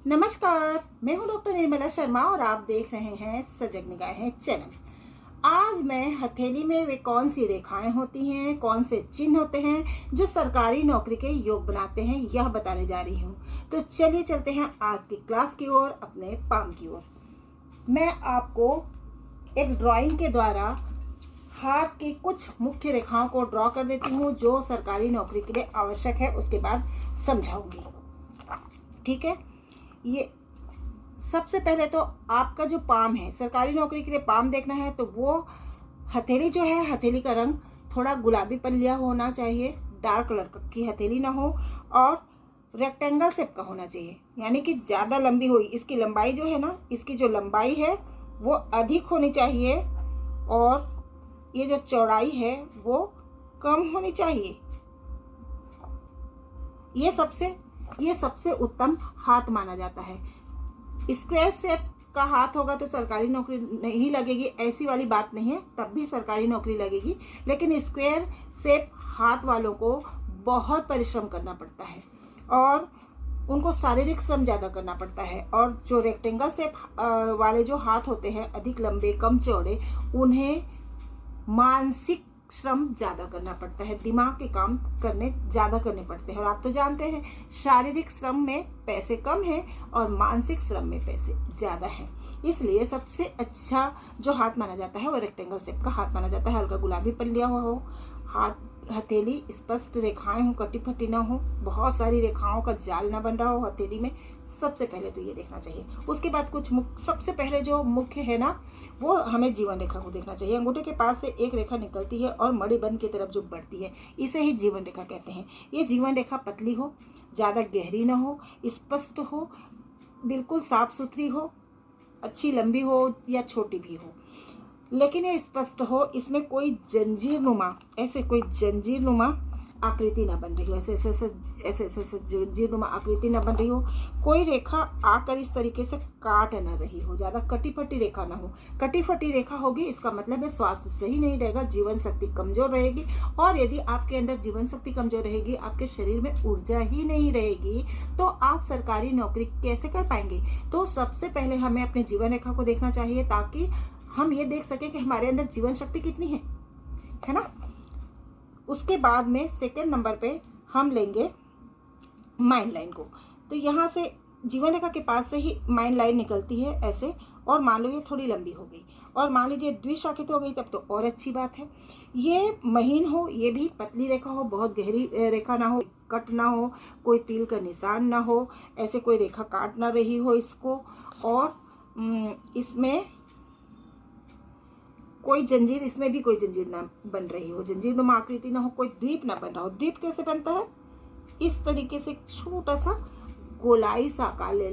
नमस्कार, मैं हूं डॉक्टर निर्मला शर्मा और आप देख रहे हैं सजग निगाहें चैनल। आज मैं हथेली में वे कौन सी रेखाएं होती हैं, कौन से चिन्ह होते हैं जो सरकारी नौकरी के योग बनाते हैं, यह बताने जा रही हूं। तो चलिए चलते हैं आज की क्लास की ओर, अपने पाम की ओर। मैं आपको एक ड्राइंग के द्वारा हाथ की कुछ मुख्य रेखाओं को ड्रॉ कर देती हूँ जो सरकारी नौकरी के लिए आवश्यक है, उसके बाद समझाऊंगी। ठीक है, ये सबसे पहले तो आपका जो पाम है, सरकारी नौकरी के लिए पाम देखना है तो वो हथेली जो है, हथेली का रंग थोड़ा गुलाबी पल्लिया होना चाहिए, डार्क कलर की हथेली ना हो और रेक्टेंगल शेप का होना चाहिए, यानी कि ज़्यादा लंबी हुई। इसकी लंबाई जो है ना, इसकी जो लंबाई है वो अधिक होनी चाहिए और ये जो चौड़ाई है वो कम होनी चाहिए। ये सबसे उत्तम हाथ माना जाता है। स्क्वायर शेप का हाथ होगा तो सरकारी नौकरी नहीं लगेगी, ऐसी वाली बात नहीं है, तब भी सरकारी नौकरी लगेगी। लेकिन स्क्वायर शेप हाथ वालों को बहुत परिश्रम करना पड़ता है और उनको शारीरिक श्रम ज़्यादा करना पड़ता है। और जो रेक्टेंगल शेप वाले जो हाथ होते हैं, अधिक लंबे कम चौड़े, उन्हें मानसिक श्रम ज़्यादा करना पड़ता है, दिमाग के काम ज़्यादा करने पड़ते हैं। और आप तो जानते हैं शारीरिक श्रम में पैसे कम हैं और मानसिक श्रम में पैसे ज़्यादा हैं। इसलिए सबसे अच्छा जो हाथ माना जाता है वो रेक्टेंगल शेप का हाथ माना जाता है। हल्का गुलाबी पल्लिया हुआ हो, हथेली स्पष्ट रेखाएं हो, कटी फटी ना हो, बहुत सारी रेखाओं का जाल ना बन रहा हो हथेली में। सबसे पहले तो ये देखना चाहिए। उसके बाद सबसे पहले जो मुख्य है ना, वो हमें जीवन रेखा को देखना चाहिए। अंगूठे के पास से एक रेखा निकलती है और मणिबंध की तरफ जो बढ़ती है, इसे ही जीवन रेखा कहते हैं। ये जीवन रेखा पतली हो, ज़्यादा गहरी ना हो, स्पष्ट हो, बिल्कुल साफ सुथरी हो, अच्छी लंबी हो या छोटी भी हो, लेकिन ये स्पष्ट हो। इसमें कोई जंजीर नुमा आकृति ना बन रही हो, ऐसे जंजीर नुमा आकृति ना बन रही हो। कोई रेखा आकर इस तरीके से काट ना रही हो, ज़्यादा कटी फटी रेखा ना हो। कटी फटी रेखा होगी, इसका मतलब है स्वास्थ्य सही नहीं रहेगा, जीवन शक्ति कमजोर रहेगी। और यदि आपके अंदर जीवन शक्ति कमजोर रहेगी, आपके शरीर में ऊर्जा ही नहीं रहेगी, तो आप सरकारी नौकरी कैसे कर पाएंगे। तो सबसे पहले हमें अपने जीवन रेखा को देखना चाहिए ताकि हम ये देख सके कि हमारे अंदर जीवन शक्ति कितनी है ना। उसके बाद में सेकंड नंबर पे हम लेंगे माइंड लाइन को। तो यहाँ से जीवन रेखा के पास से ही माइंड लाइन निकलती है ऐसे, और मान लो ये थोड़ी लंबी हो गई और मान लीजिए द्विशाखित हो गई, तब तो और अच्छी बात है। ये महीन हो, ये भी पतली रेखा हो, बहुत गहरी रेखा ना हो, कट ना हो, कोई तिल का निशान ना हो, ऐसे कोई रेखा काट ना रही हो इसको। और इसमें कोई जंजीर, इसमें भी कोई जंजीर ना बन रही हो, जंजीर नुमा आकृति ना हो, कोई द्वीप ना बन रहा हो। द्वीप कैसे बनता है, इस तरीके से छोटा सा गोलाई सा आकार ले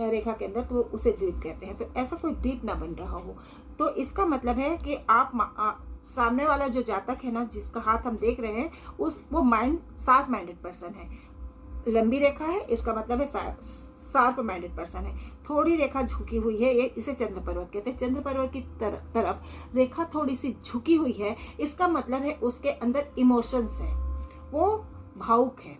रेखा के अंदर, तो उसे द्वीप कहते हैं। तो ऐसा कोई द्वीप ना बन रहा हो, तो इसका मतलब है कि आप सामने वाला जो जातक है ना, जिसका हाथ हम देख रहे हैं, वो शार्प माइंडेड पर्सन है। लंबी रेखा है, इसका मतलब है शार्प माइंडेड पर्सन है। थोड़ी रेखा झुकी हुई है, ये इसे चंद्र पर्वत कहते हैं। चंद्र पर्वत की तरफ रेखा थोड़ी सी झुकी हुई है, इसका मतलब है उसके अंदर इमोशंस है, वो भावुक है।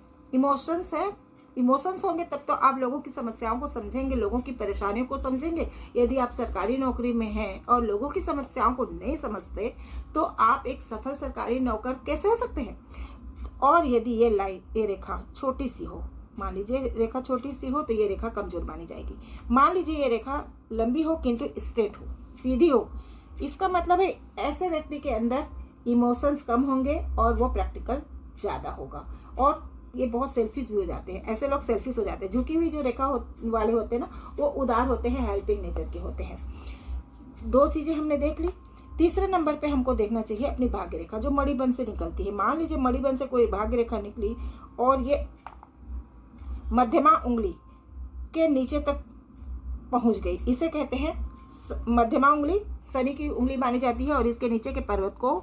इमोशंस होंगे तब तो आप लोगों की समस्याओं को समझेंगे, लोगों की परेशानियों को समझेंगे। यदि आप सरकारी नौकरी में हैं और लोगों की समस्याओं को नहीं समझते, तो आप एक सफल सरकारी नौकर कैसे हो सकते हैं। और यदि ये रेखा छोटी सी हो, मान लीजिए रेखा छोटी सी हो, तो ये रेखा कमजोर मानी जाएगी। मान लीजिए ये रेखा लंबी हो किंतु स्ट्रेट हो, सीधी हो, इसका मतलब है ऐसे व्यक्ति के अंदर इमोशंस कम होंगे और वो प्रैक्टिकल ज़्यादा होगा। और ये बहुत सेल्फिश भी हो जाते हैं, ऐसे लोग सेल्फिश हो जाते हैं। झुकी हुई जो रेखा वाले होते हैं ना, वो उदार होते हैं, हेल्पिंग नेचर के होते हैं। दो चीज़ें हमने देख ली। तीसरे नंबर पे हमको देखना चाहिए अपनी भाग्य रेखा, जो मणिबंध से निकलती है। मान लीजिए मणिबंध से कोई भाग्य रेखा निकली और ये मध्यमा उंगली के नीचे तक पहुंच गई, इसे कहते हैं मध्यमा उंगली शनि की उंगली मानी जाती है और इसके नीचे के पर्वत को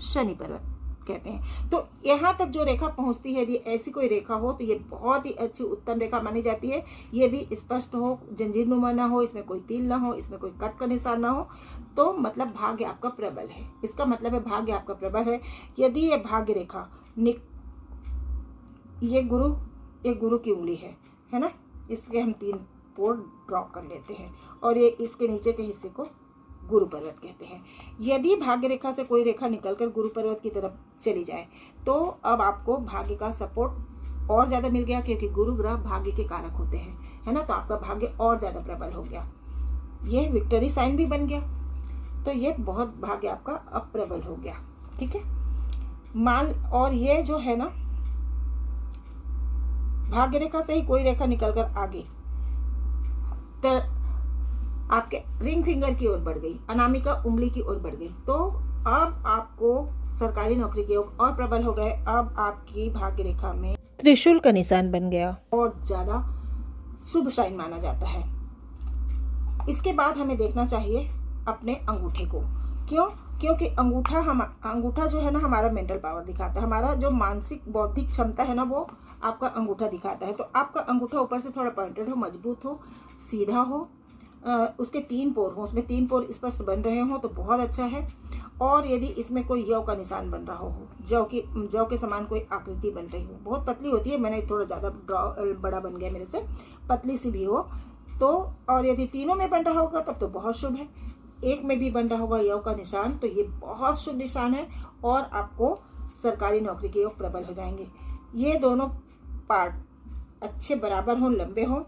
शनि पर्वत कहते हैं। तो यहाँ तक जो रेखा पहुंचती है, यदि ऐसी कोई रेखा हो तो ये बहुत ही अच्छी उत्तम रेखा मानी जाती है। ये भी स्पष्ट हो, जंजीर नुमा ना हो, इसमें कोई तिल ना हो, इसमें कोई कट का निशान ना हो, तो मतलब भाग्य आपका प्रबल है। इसका मतलब है भाग्य आपका प्रबल है। यदि ये भाग्य रेखा ये गुरु की उंगली है ना, इसके हम 3 पोर ड्रॉ कर लेते हैं और ये इसके नीचे के हिस्से को गुरु पर्वत कहते हैं। यदि भाग्य रेखा से कोई रेखा निकलकर गुरु पर्वत की तरफ चली जाए तो अब आपको भाग्य का सपोर्ट और ज़्यादा मिल गया, क्योंकि गुरु ग्रह भाग्य के कारक होते हैं, है ना। तो आपका भाग्य और ज़्यादा प्रबल हो गया, ये विक्टरी साइन भी बन गया, तो ये बहुत भाग्य आपका अब प्रबल हो गया। ठीक है, मान और ये जो है ना, भाग्य रेखा से ही कोई रेखा निकलकर आगे तो आपके रिंग फिंगर की ओर बढ़ गई, अनामिका उंगली की ओर बढ़ गई, तो अब आपको सरकारी नौकरी के योग और प्रबल हो गए। अब आपकी भाग्य रेखा में त्रिशूल का निशान बन गया और ज्यादा शुभ साइन माना जाता है। इसके बाद हमें देखना चाहिए अपने अंगूठे को। क्यों? क्योंकि अंगूठा जो है ना हमारा मेंटल पावर दिखाता है, हमारा जो मानसिक बौद्धिक क्षमता है ना वो आपका अंगूठा दिखाता है। तो आपका अंगूठा ऊपर से थोड़ा पॉइंटेड हो, मजबूत हो, सीधा हो, उसके 3 पोर हो, उसमें 3 पोर स्पष्ट बन रहे हो तो बहुत अच्छा है। और यदि इसमें कोई यव का निशान बन रहा हो, जौ के समान कोई आकृति बन रही हो, बहुत पतली होती है, मैंने थोड़ा ज़्यादा बड़ा बन गया मेरे से, पतली सी भी हो तो, और यदि तीनों में बन रहा होगा तब तो बहुत शुभ है। एक में भी बन रहा होगा यव का निशान तो ये बहुत शुभ निशान है और आपको सरकारी नौकरी के योग प्रबल हो जाएंगे। ये दोनों पार्ट अच्छे बराबर हों, लंबे हों,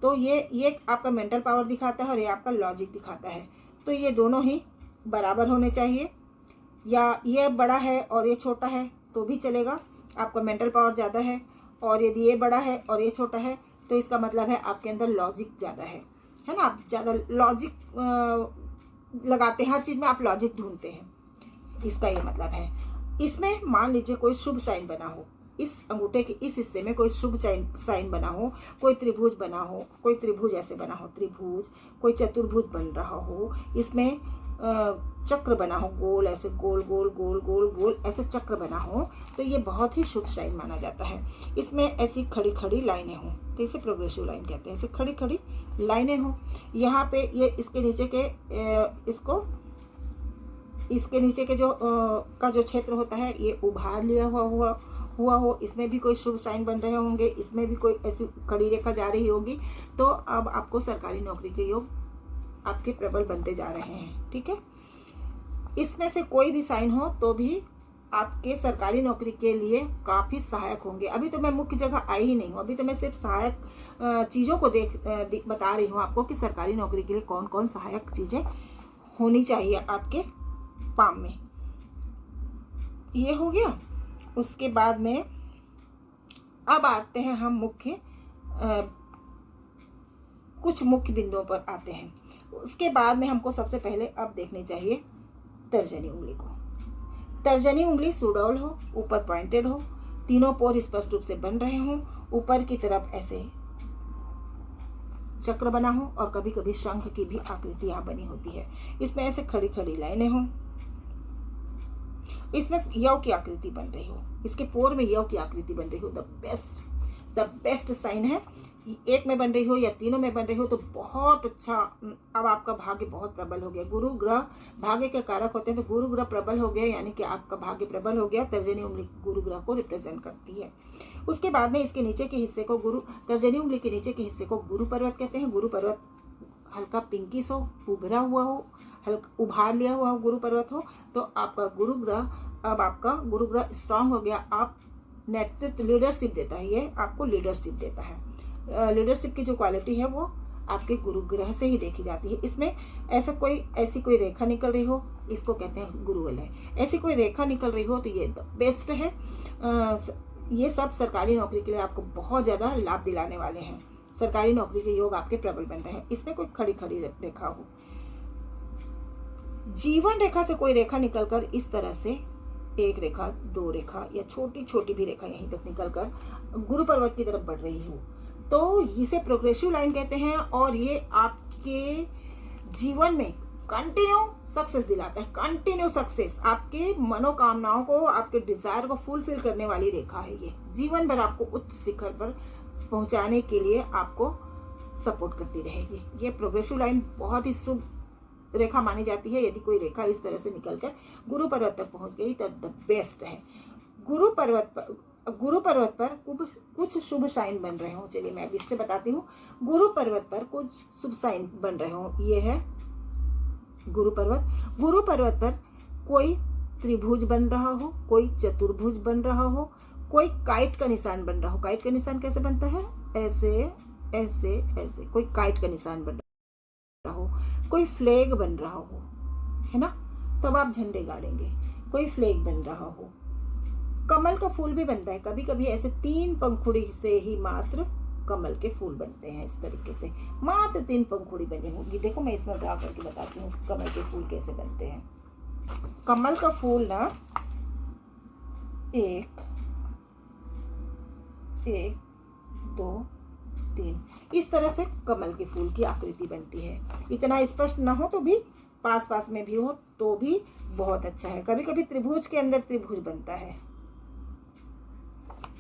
तो ये आपका मेंटल पावर दिखाता है और ये आपका लॉजिक दिखाता है। तो ये दोनों ही बराबर होने चाहिए, या ये बड़ा है और ये छोटा है तो भी चलेगा, आपका मेंटल पावर ज़्यादा है, और यदि ये बड़ा है और ये छोटा है तो इसका मतलब है आपके अंदर लॉजिक ज़्यादा है ना। आप ज़्यादा लॉजिक लगाते हैं, हर चीज़ में आप लॉजिक ढूंढते हैं, इसका ये मतलब है। इसमें मान लीजिए कोई शुभ साइन बना हो, इस अंगूठे के इस हिस्से में कोई शुभ साइन बना हो, कोई त्रिभुज बना हो, कोई त्रिभुज ऐसे बना हो, त्रिभुज, कोई चतुर्भुज बन रहा हो, इसमें चक्र बना हो, गोल ऐसे गोल गोल गोल गोल गोल ऐसे चक्र बना हो, तो ये बहुत ही शुभ साइन माना जाता है। इसमें ऐसी खड़ी खड़ी लाइनें हों तो इसे प्रोग्रेसिव लाइन कहते हैं, ऐसे खड़ी खड़ी लाइनें हों। यहाँ पे ये इसके नीचे के इसके नीचे के का जो क्षेत्र होता है ये उभार लिया हुआ हो, इसमें भी कोई शुभ साइन बन रहे होंगे, इसमें भी कोई ऐसी खड़ी रेखा जा रही होगी, तो अब आपको सरकारी नौकरी के योग आपके प्रबल बनते जा रहे हैं। ठीक है, इसमें से कोई भी साइन हो तो भी आपके सरकारी नौकरी के लिए काफ़ी सहायक होंगे। अभी तो मैं मुख्य जगह आई ही नहीं हूँ, अभी तो मैं सिर्फ सहायक चीज़ों को बता रही हूँ आपको कि सरकारी नौकरी के लिए कौन कौन सहायक चीज़ें होनी चाहिए आपके पाम में। ये हो गया। उसके बाद में अब आते हैं हम कुछ मुख्य बिंदुओं पर आते हैं। उसके बाद में हमको सबसे पहले अब देखनी चाहिए तर्जनी उंगली को। तर्जनी उंगली सुडौल हो, ऊपर पॉइंटेड हो, तीनों पोर स्पष्ट रूप से बन रहे हों, ऊपर की तरफ ऐसे चक्र बना हो और कभी कभी शंख की भी आकृति यहाँ बनी होती है। इसमें ऐसे खड़ी खड़ी लाइनें हों, इसमें यव की आकृति बन रही हो, इसके पोर में यव की आकृति बन रही हो, द बेस्ट साइन है। एक में बन रही हो या तीनों में बन रही हो तो बहुत अच्छा। अब आपका भाग्य बहुत प्रबल हो गया। गुरु ग्रह भाग्य के कारक होते हैं, तो गुरु ग्रह प्रबल हो गया यानी कि आपका भाग्य प्रबल हो गया। तर्जनी उंगली गुरु ग्रह को रिप्रेजेंट करती है। उसके बाद में इसके नीचे के हिस्से को तर्जनी उंगली के नीचे के हिस्से को गुरु पर्वत कहते हैं। गुरु पर्वत हल्का पिंकिश हो, उभरा हुआ हो, हल्का उभार लिया हुआ हो, गुरु पर्वत हो, तो आपका गुरु ग्रह स्ट्रांग हो गया। आप नेतृत्व लीडरशिप देता है, ये आपको लीडरशिप देता है। लीडरशिप की जो क्वालिटी है वो आपके गुरु ग्रह से ही देखी जाती है। इसमें ऐसी कोई रेखा निकल रही हो, इसको कहते हैं गुरुवलय। ऐसी कोई रेखा निकल रही हो तो ये बेस्ट है। ये सब सरकारी नौकरी के लिए आपको बहुत ज़्यादा लाभ दिलाने वाले हैं। सरकारी नौकरी के योग आपके प्रबल बन रहे हैं। इसमें कोई खड़ी खड़ी रेखा हो, जीवन रेखा से कोई रेखा निकलकर इस तरह से एक रेखा, दो रेखा या छोटी छोटी भी रेखा यहीं तक निकलकर गुरु पर्वत की तरफ बढ़ रही हो तो इसे प्रोग्रेसिव लाइन कहते हैं। और ये आपके जीवन में कंटिन्यू सक्सेस दिलाता है, कंटिन्यू सक्सेस। आपके मनोकामनाओं को, आपके डिजायर को फुलफिल करने वाली रेखा है। ये जीवन भर आपको उच्च शिखर पर पहुंचाने के लिए आपको सपोर्ट करती रहेगी। ये प्रोग्रेसिव लाइन बहुत ही शुभ रेखा मानी जाती है। यदि कोई रेखा इस तरह से निकलकर गुरु पर्वत तक पहुंच गई तो द बेस्ट है। गुरु पर्वत गुरु पर्वत पर कुछ शुभ साइन बन रहे हो। चलिए मैं अभी इससे बताती हूँ। गुरु पर्वत पर कुछ शुभ साइन बन रहे हो। ये है गुरु पर्वत। गुरु पर्वत पर कोई त्रिभुज बन रहा हो, कोई चतुर्भुज बन रहा हो, कोई काइट का निशान बन रहा हो। काइट का निशान कैसे बनता है? ऐसे ऐसे ऐसे। कोई काइट का निशान बन रहा हो, कोई फ्लैग बन रहा हो, है ना, तब आप झंडे गाड़ेंगे। कोई फ्लैग बन रहा हो। कमल का फूल भी बनता है। कभी कभी ऐसे 3 पंखुड़ी से ही मात्र कमल के फूल बनते हैं। इस तरीके से मात्र 3 पंखुड़ी बनी होगी। देखो मैं इसमें ड्रा करके बताती हूँ कमल के फूल कैसे बनते हैं। कमल का फूल ना 1 2 3 इस तरह से कमल के फूल की आकृति बनती है। इतना स्पष्ट ना हो तो भी पास पास में भी हो तो भी बहुत अच्छा है। कभी कभी त्रिभुज के अंदर त्रिभुज बनता है।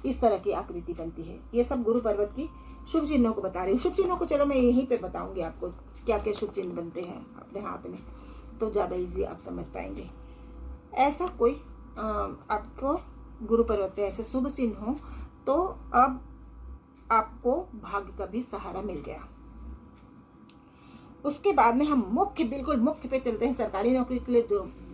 इस तरह की आकृति बनती है। ये सब गुरु पर्वत की शुभ चिन्हों को बता रही हूँ। शुभ चिन्हों को चलो मैं यहीं पे बताऊंगी आपको क्या क्या शुभ चिन्ह बनते हैं अपने हाथ में, तो ज़्यादा इजी आप समझ पाएंगे। ऐसा कोई आपको गुरु पर्वत पे ऐसे शुभ चिन्ह हो तो अब आपको भाग्य का भी सहारा मिल गया। उसके बाद में हम बिल्कुल मुख्य पे चलते हैं। सरकारी नौकरी के लिए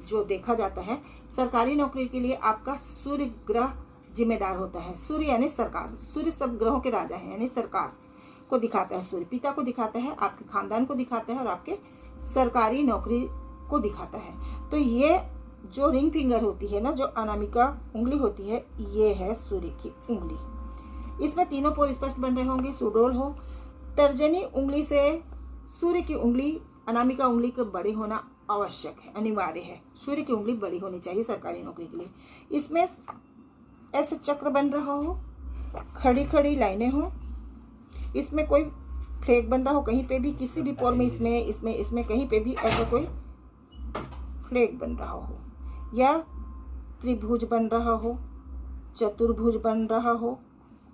जो देखा जाता है, सरकारी नौकरी के लिए आपका सूर्य ग्रह जिम्मेदार होता है। सूर्य यानी सरकार। सूर्य सब ग्रहों के राजा है, यानी सरकार को दिखाता है। सूर्य पिता को दिखाता है, आपके खानदान को दिखाता है और आपके सरकारी नौकरी को दिखाता है। तो ये जो रिंग फिंगर होती है ना, जो अनामिका उंगली होती है, ये है सूर्य की उंगली। इसमें तीनों पोर स्पष्ट बन रहे होंगे। सुडोल हो। तर्जनी उंगली से सूर्य की उंगली, अनामिका उंगली के बड़े होना आवश्यक है, अनिवार्य है। सूर्य की उंगली बड़ी होनी चाहिए सरकारी नौकरी के लिए। इसमें ऐसे चक्र बन रहा हो, खड़ी खड़ी लाइनें हो, इसमें कोई फ्लैग बन रहा हो कहीं पे भी, किसी भी पोर में, इसमें कहीं पे भी ऐसा कोई फ्लैग बन रहा हो, या त्रिभुज बन रहा हो, चतुर्भुज बन रहा हो,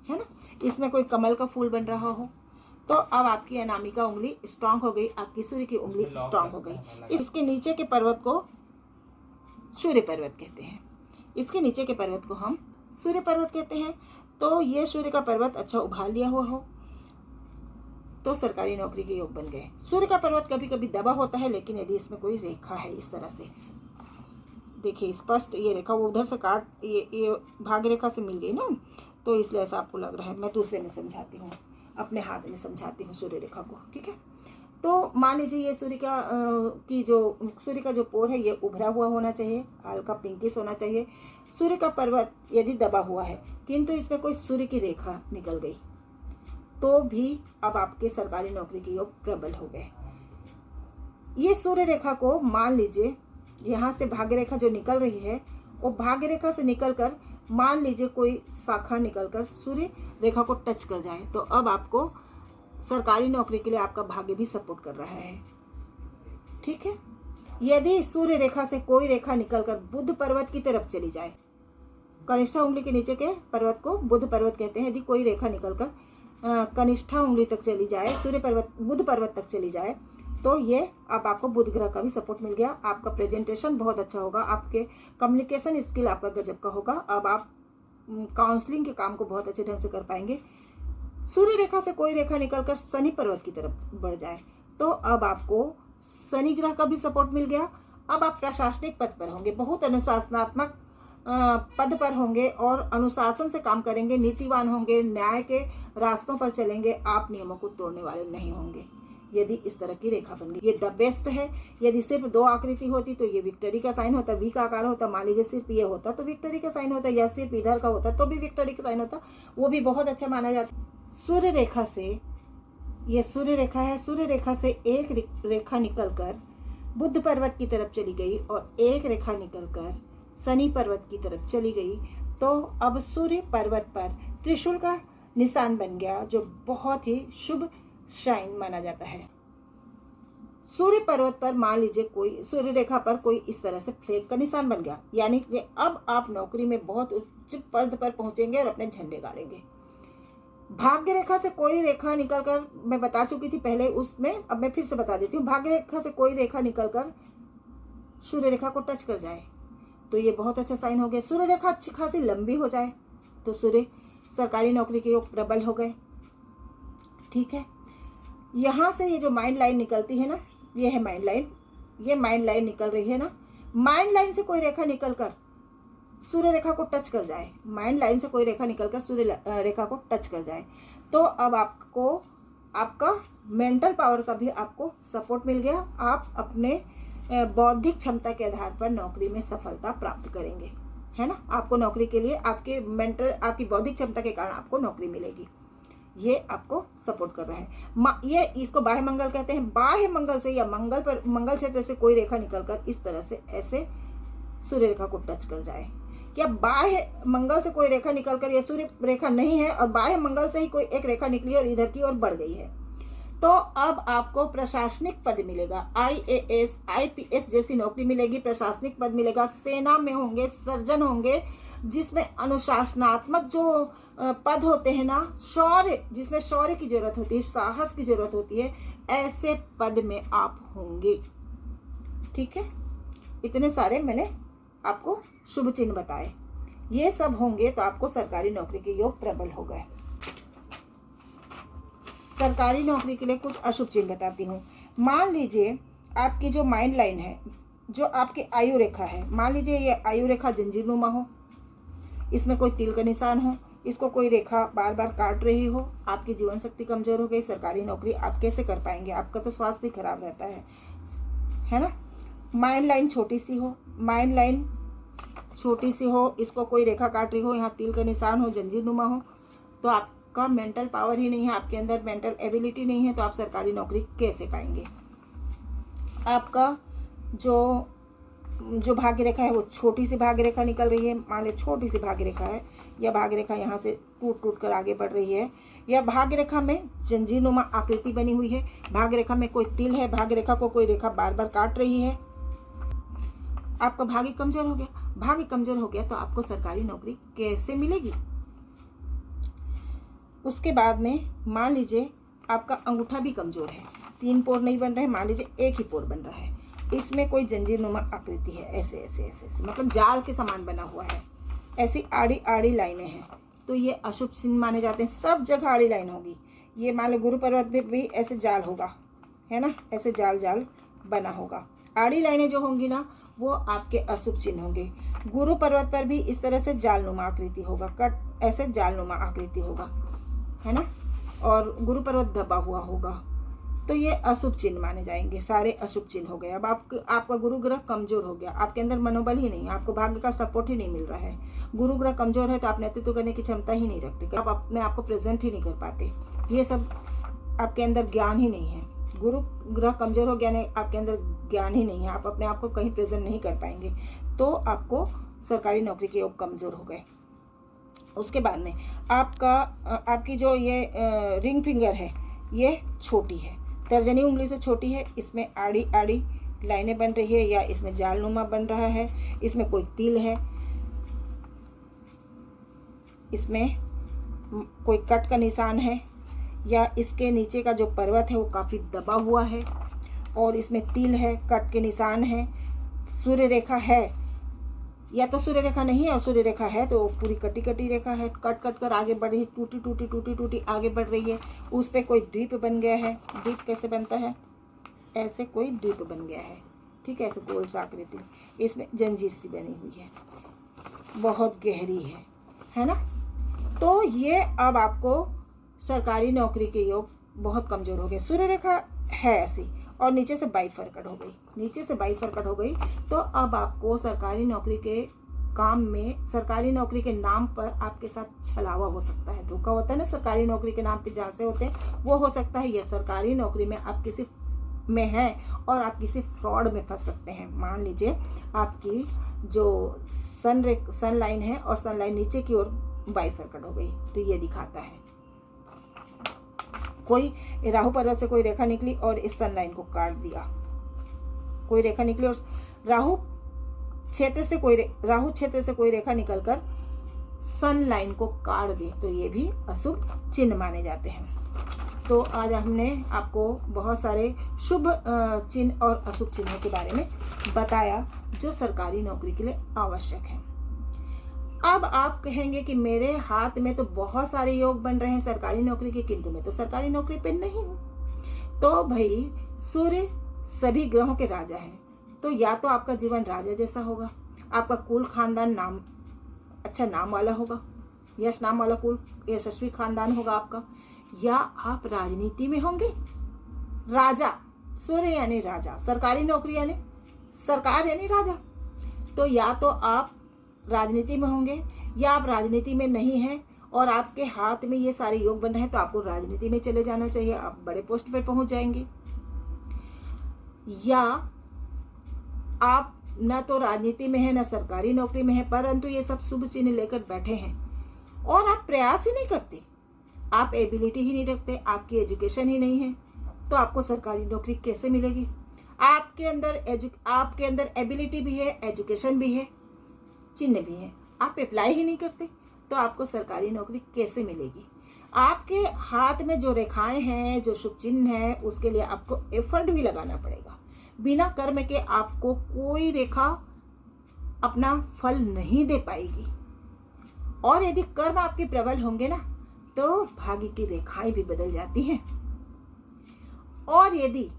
है ना, इसमें कोई कमल का फूल बन रहा हो, तो अब आपकी अनामिका उंगली स्ट्रांग हो गई, आपकी सूर्य की उंगली स्ट्रांग हो गई। इसके नीचे के पर्वत को सूर्य पर्वत कहते हैं। इसके नीचे के पर्वत को हम सूर्य पर्वत कहते हैं। तो ये सूर्य का पर्वत अच्छा उभार लिया हुआ हो तो सरकारी नौकरी के योग बन गए। सूर्य का पर्वत कभी कभी दबा होता है, लेकिन यदि इसमें कोई रेखा है इस तरह से, देखिए स्पष्ट ये रेखा, वो उधर से काट, ये भाग्य रेखा से मिल गई ना, तो इसलिए ऐसा आपको लग रहा है। मैं दूसरे में समझाती हूँ, अपने हाथ में समझाती हूँ सूर्य रेखा को, ठीक है। तो मान लीजिए ये सूर्य का जो पोर है ये उभरा हुआ होना चाहिए, हल्का पिंकिश होना चाहिए। सूर्य का पर्वत यदि दबा हुआ है किंतु इसमें कोई सूर्य की रेखा निकल गई तो भी अब आपके सरकारी नौकरी के योग प्रबल हो गए। ये सूर्य रेखा को मान लीजिए यहाँ से भाग्य रेखा जो निकल रही है, वो भाग्य रेखा से निकलकर मान लीजिए कोई शाखा निकलकर सूर्य रेखा को टच कर जाए, तो अब आपको सरकारी नौकरी के लिए आपका भाग्य भी सपोर्ट कर रहा है, ठीक है। यदि सूर्य रेखा से कोई रेखा निकलकर बुध पर्वत की तरफ चली जाए, कनिष्ठा उंगली के नीचे के पर्वत को बुध पर्वत कहते हैं, यदि कोई रेखा निकलकर कनिष्ठा उंगली तक चली जाए, बुध पर्वत तक चली जाए, तो ये अब आपको बुध ग्रह का भी सपोर्ट मिल गया। आपका प्रेजेंटेशन बहुत अच्छा होगा, आपके कम्युनिकेशन स्किल आपका गजब का होगा। अब आप काउंसलिंग के काम को बहुत अच्छे ढंग से कर पाएंगे। सूर्य रेखा से कोई रेखा निकलकर शनि पर्वत की तरफ बढ़ जाए तो अब आपको शनि ग्रह का भी सपोर्ट मिल गया। अब आप प्रशासनिक पद पर होंगे, बहुत अनुशासनात्मक पद पर होंगे और अनुशासन से काम करेंगे, नीतिवान होंगे, न्याय के रास्तों पर चलेंगे, आप नियमों को तोड़ने वाले नहीं होंगे यदि इस तरह की रेखा बन गई। ये द बेस्ट है। यदि सिर्फ 2 आकृति होती तो ये विक्टरी का साइन होता, वी का आकार होता। मान लीजिए सिर्फ ये होता तो विक्टरी का साइन होता, या सिर्फ इधर का होता तो भी विक्टरी का साइन होता, वो भी बहुत अच्छा माना जाता। सूर्य रेखा से, ये सूर्य रेखा है, सूर्य रेखा से एक रेखा निकलकर बुध पर्वत की तरफ चली गई और एक रेखा निकलकर शनि पर्वत की तरफ चली गई, तो अब सूर्य पर्वत पर त्रिशूल का निशान बन गया, जो बहुत ही शुभ शाइन माना जाता है। सूर्य पर्वत पर मान लीजिए कोई सूर्य रेखा पर कोई इस तरह से फ्लैग का निशान बन गया, यानी कि अब आप नौकरी में बहुत उच्च पद पर पहुंचेंगे और अपने झंडे गाड़ेंगे। भाग्य रेखा से कोई रेखा निकलकर, मैं बता चुकी थी पहले उसमें, अब मैं फिर से बता देती हूँ। भाग्य रेखा से कोई रेखा निकलकर सूर्य रेखा को टच कर जाए तो ये बहुत अच्छा साइन हो गया। सूर्य रेखा अच्छी खासी लंबी हो जाए तो सूर्य सरकारी नौकरी के योग प्रबल हो गए। ठीक है, यहाँ से ये जो माइंड लाइन निकलती है ना, ये है माइंड लाइन, ये माइंड लाइन निकल रही है ना, माइंड लाइन से कोई रेखा निकलकर सूर्य रेखा को टच कर जाए, माइंड लाइन से कोई रेखा निकलकर सूर्य रेखा को टच कर जाए, तो अब आपको आपका मेंटल पावर का भी आपको सपोर्ट मिल गया। आप अपने बौद्धिक क्षमता के आधार पर नौकरी में सफलता प्राप्त करेंगे, है ना। आपको नौकरी के लिए आपकी बौद्धिक क्षमता के कारण आपको नौकरी मिलेगी। ये आपको सपोर्ट कर रहा है। ये इसको बाह्य मंगल कहते हैं। बाह्य मंगल से या मंगल क्षेत्र से कोई रेखा निकलकर इस तरह से ऐसे सूर्य रेखा को टच कर जाए, या बाह्य मंगल से कोई रेखा निकलकर, यह सूर्य रेखा नहीं है और बाह्य मंगल से ही कोई एक रेखा निकली और इधर की ओर बढ़ गई है, तो अब आपको प्रशासनिक पद मिलेगा। IAS, IPS जैसी नौकरी मिलेगी, प्रशासनिक पद मिलेगा। सेना में होंगे, सर्जन होंगे, जिसमें अनुशासनात्मक जो पद होते हैं ना, शौर्य, जिसमें शौर्य की जरूरत होती है, साहस की जरूरत होती है, ऐसे पद में आप होंगे। ठीक है, इतने सारे मैंने आपको शुभ चिन्ह बताए, ये सब होंगे तो आपको सरकारी नौकरी के योग प्रबल हो गए। सरकारी नौकरी के लिए कुछ अशुभ चिन्ह बताती हूँ। मान लीजिए आपकी जो माइंड लाइन है, जो आपकी आयु रेखा है, मान लीजिए ये आयु रेखा जंजीरनुमा हो, इसमें कोई तिल का निशान हो, इसको कोई रेखा बार बार काट रही हो, आपकी जीवन शक्ति कमजोर हो गई, सरकारी नौकरी आप कैसे कर पाएंगे? आपका तो स्वास्थ्य खराब रहता है ना। माइंड लाइन छोटी सी हो, माइंड लाइन छोटी सी हो, इसको कोई रेखा काट रही हो, यहाँ तिल का निशान हो, जंजीरनुमा हो, तो आपका मेंटल पावर ही नहीं है, आपके अंदर मेंटल एबिलिटी नहीं है, तो आप सरकारी नौकरी कैसे पाएंगे? आपका जो भाग्य रेखा है वो छोटी सी भाग्य रेखा निकल रही है, मान लो छोटी सी भाग्य रेखा है, या भाग्य रेखा यहाँ से टूट टूट कर आगे बढ़ रही है, या भाग्य रेखा में जंजीरनुमा आकृति बनी हुई है, भाग्य रेखा में कोई तिल है, भाग्य रेखा को कोई रेखा बार बार काट रही है, आपका भाग्य कमजोर हो गया। भाग्य कमजोर हो गया तो आपको सरकारी नौकरी कैसे मिलेगी? उसके बाद में मान लीजिए आपका अंगूठा भी कमजोर है, 3 पोर नहीं बन रहे, मान लीजिए 1 ही पोर बन रहा है, इसमें कोई जंजीरनुमा आकृति है, ऐसे ऐसे ऐसे ऐसे, मतलब जाल के समान बना हुआ है, ऐसी आड़ी आड़ी लाइनें हैं, तो ये अशुभ चिन्ह माने जाते हैं। सब जगह आड़ी लाइन होगी। ये मान लो गुरु पर्वत पे भी ऐसे जाल होगा, है ना, ऐसे जाल जाल बना होगा। आड़ी लाइनें जो होंगी ना, वो आपके अशुभ चिन्ह होंगे। गुरु पर्वत पर भी इस तरह से जालनुमा आकृति होगा, कट ऐसे जालनुमा आकृति होगा, है ना, और गुरु पर्वत दबा हुआ होगा, तो ये अशुभ चिन्ह माने जाएंगे। सारे अशुभ चिन्ह हो गए। अब आपका गुरु ग्रह कमजोर हो गया, आपके अंदर मनोबल ही नहीं है, आपको भाग्य का सपोर्ट ही नहीं मिल रहा है। गुरु ग्रह कमजोर है तो आप नेतृत्व करने की क्षमता ही नहीं रखते, आप अपने आप को प्रेजेंट ही नहीं कर पाते, ये सब आपके अंदर ज्ञान ही नहीं है। गुरु ग्रह कमजोर हो गया, आपके अंदर ज्ञान ही नहीं है, आप अपने आप को कहीं प्रेजेंट नहीं कर पाएंगे, तो आपको सरकारी नौकरी के योग कमजोर हो गए। उसके बाद में आपकी जो ये रिंग फिंगर है, ये छोटी है, तर्जनी उंगली से छोटी है, इसमें आड़ी आड़ी लाइनें बन रही है, या इसमें जालनुमा बन रहा है, इसमें कोई तिल है, इसमें कोई कट का निशान है, या इसके नीचे का जो पर्वत है वो काफ़ी दबा हुआ है, और इसमें तिल है, कट के निशान है, सूर्य रेखा है, या तो सूर्य रेखा नहीं है और सूर्य रेखा है तो पूरी कटी कटी रेखा है, कट कट कर आगे बढ़ रही है, टूटी टूटी टूटी टूटी आगे बढ़ रही है, उस पर कोई द्वीप बन गया है। द्वीप कैसे बनता है? ऐसे कोई द्वीप बन गया है, ठीक है, ऐसे गोल सा आकृति, इसमें जंजीर सी बनी हुई है, बहुत गहरी है ना। तो ये अब आपको सरकारी नौकरी के योग बहुत कमजोर हो गए। सूर्य रेखा है ऐसी और नीचे से बाइफरकट हो गई, नीचे से बाइफरकट हो गई, तो अब आपको सरकारी नौकरी के काम में, सरकारी नौकरी के नाम पर आपके साथ छलावा हो सकता है, धोखा होता है ना सरकारी नौकरी के नाम पे जहाँ से होते हैं वो हो सकता है। यह सरकारी नौकरी में आप किसी में हैं और आप किसी फ्रॉड में फंस सकते हैं। मान लीजिए आपकी जो सन लाइन है और सन लाइन नीचे की ओर बाइफरकट हो गई, तो ये दिखाता है कोई राहु पर्वत से कोई रेखा निकली और इस सन लाइन को काट दिया, कोई रेखा निकली और राहु क्षेत्र से कोई रेखा निकलकर सन लाइन को काट दी, तो ये भी अशुभ चिन्ह माने जाते हैं। तो आज हमने आपको बहुत सारे शुभ चिन्ह और अशुभ चिन्हों के बारे में बताया जो सरकारी नौकरी के लिए आवश्यक है। अब आप कहेंगे कि मेरे हाथ में तो बहुत सारे योग बन रहे हैं सरकारी नौकरी के, किंतु मैं तो सरकारी नौकरी पे नहीं हूं। तो भाई सूर्य सभी ग्रहों के राजा हैं, तो या तो आपका जीवन राजा जैसा होगा, आपका कुल खानदान नाम अच्छा नाम वाला होगा, यश नाम वाला कुल यशस्वी खानदान होगा आपका, या आप राजनीति में होंगे। राजा सूर्य यानी राजा, सरकारी नौकरी यानी सरकार यानी राजा। तो या तो आप राजनीति में होंगे या आप राजनीति में नहीं हैं और आपके हाथ में ये सारे योग बन रहे हैं, तो आपको राजनीति में चले जाना चाहिए, आप बड़े पोस्ट पे पहुंच जाएंगे। या आप न तो राजनीति में है न सरकारी नौकरी में है, परंतु ये सब शुभ चिन्ह लेकर बैठे हैं और आप प्रयास ही नहीं करते, आप एबिलिटी ही नहीं रखते, आपकी एजुकेशन ही नहीं है, तो आपको सरकारी नौकरी कैसे मिलेगी? आपके अंदर एबिलिटी भी है, एजुकेशन भी है, चिन्ह भी है, आप अप्लाई ही नहीं करते, तो आपको सरकारी नौकरी कैसे मिलेगी? आपके हाथ में जो रेखाएं हैं, जो शुभ चिन्ह है, उसके लिए आपको एफर्ट भी लगाना पड़ेगा। बिना कर्म के आपको कोई रेखा अपना फल नहीं दे पाएगी। और यदि कर्म आपके प्रबल होंगे ना, तो भाग्य की रेखाएं भी बदल जाती हैं। और यदि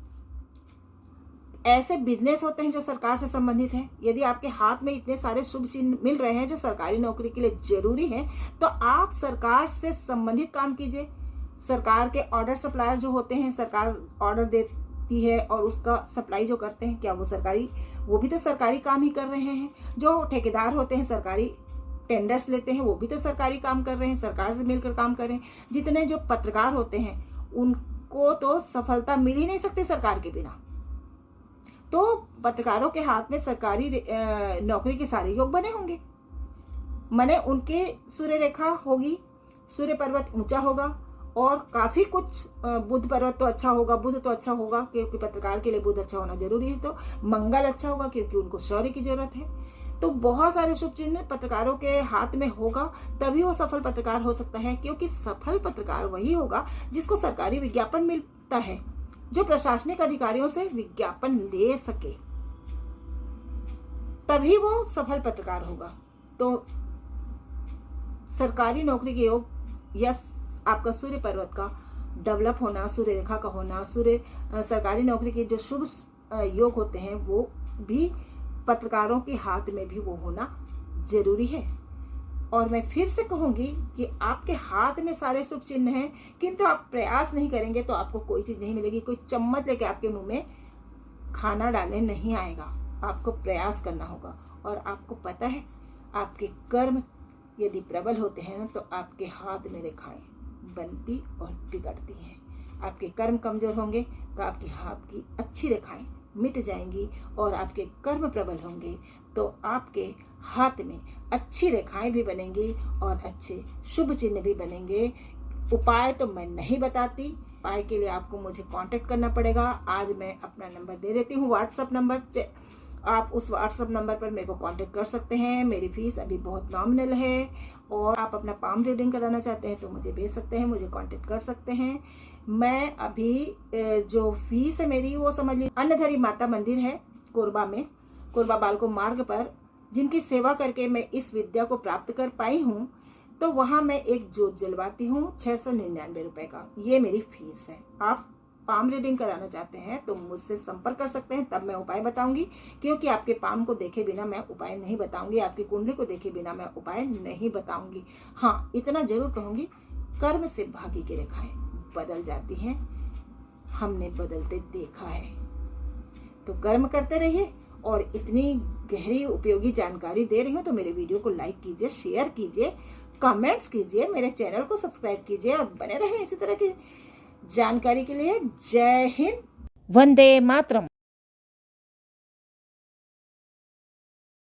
ऐसे बिजनेस होते हैं जो सरकार से संबंधित हैं, यदि आपके हाथ में इतने सारे शुभ चिन्ह मिल रहे हैं जो सरकारी नौकरी के लिए जरूरी हैं, तो आप सरकार से संबंधित काम कीजिए। सरकार के ऑर्डर सप्लायर जो होते हैं, सरकार ऑर्डर देती है और उसका सप्लाई जो करते हैं, क्या वो भी तो सरकारी काम ही कर रहे हैं। जो ठेकेदार होते हैं, सरकारी टेंडर्स लेते हैं, वो भी तो सरकारी काम कर रहे हैं, सरकार से मिलकर काम कर रहे हैं। जितने जो पत्रकार होते हैं, उनको तो सफलता मिल ही नहीं सकती सरकार के बिना। तो पत्रकारों के हाथ में सरकारी नौकरी के सारे योग बने होंगे, माने उनके सूर्य रेखा होगी, सूर्य पर्वत ऊंचा होगा और काफी कुछ, बुध पर्वत तो अच्छा होगा, बुध तो अच्छा होगा क्योंकि पत्रकार के लिए बुध अच्छा होना जरूरी है। तो मंगल अच्छा होगा क्योंकि उनको शौर्य की जरूरत है। तो बहुत सारे शुभ चिन्ह पत्रकारों के हाथ में होगा, तभी वो सफल पत्रकार हो सकता है। क्योंकि सफल पत्रकार वही होगा जिसको सरकारी विज्ञापन मिलता है, जो प्रशासनिक अधिकारियों से विज्ञापन ले सके, तभी वो सफल पत्रकार होगा। तो सरकारी नौकरी के योग या आपका सूर्य पर्वत का डेवलप होना, सूर्य रेखा का होना, सरकारी नौकरी के जो शुभ योग होते हैं, वो भी पत्रकारों के हाथ में भी वो होना जरूरी है। और मैं फिर से कहूंगी कि आपके हाथ में सारे शुभ चिन्ह हैं, किंतु आप प्रयास नहीं करेंगे तो आपको कोई चीज नहीं मिलेगी। कोई चम्मच लेके आपके मुंह में खाना डालने नहीं आएगा, आपको प्रयास करना होगा। और आपको पता है, आपके कर्म यदि प्रबल होते हैं तो आपके हाथ में रेखाएं बनती और बिगड़ती हैं। आपके कर्म कमजोर होंगे तो आपके हाथ की अच्छी रेखाएं मिट जाएंगी, और आपके कर्म प्रबल होंगे तो आपके हाथ में अच्छी रेखाएं भी बनेंगी और अच्छे शुभ चिन्ह भी बनेंगे। उपाय तो मैं नहीं बताती, उपाय के लिए आपको मुझे कांटेक्ट करना पड़ेगा। आज मैं अपना नंबर दे देती हूँ, व्हाट्सएप नंबर, आप उस व्हाट्सएप नंबर पर मेरे को कांटेक्ट कर सकते हैं। मेरी फीस अभी बहुत नॉमिनल है, और आप अपना पाम रीडिंग कराना चाहते हैं तो मुझे भेज सकते हैं, मुझे कांटेक्ट कर सकते हैं। मैं अभी जो फीस है मेरी, वो समझ लीजिए अन्नधरी माता मंदिर है कोरबा में, कोरबा बालको मार्ग पर, जिनकी सेवा करके मैं इस विद्या को प्राप्त कर पाई हूँ। तो वहाँ मैं एक ज्योत जलवाती हूँ 699 रुपए का, ये मेरी फीस है। आप पाम रीडिंग कराना चाहते हैं तो मुझसे संपर्क कर सकते हैं, तब मैं उपाय बताऊंगी। क्योंकि आपके पाम को देखे बिना मैं उपाय नहीं बताऊंगी, आपकी कुंडली को देखे बिना मैं उपाय नहीं बताऊंगी। हाँ, इतना जरूर कहूंगी, कर्म से भाग्य की रेखाएं बदल जाती हैं, हमने बदलते देखा है। तो कर्म करते रहिए, और इतनी गहरी उपयोगी जानकारी दे रही हूँ तो मेरे वीडियो को लाइक कीजिए, शेयर कीजिए, कमेंट्स कीजिए, मेरे चैनल को सब्सक्राइब कीजिए और बने रहे इसी तरह की जानकारी के लिए। जय हिंद, वंदे मातरम।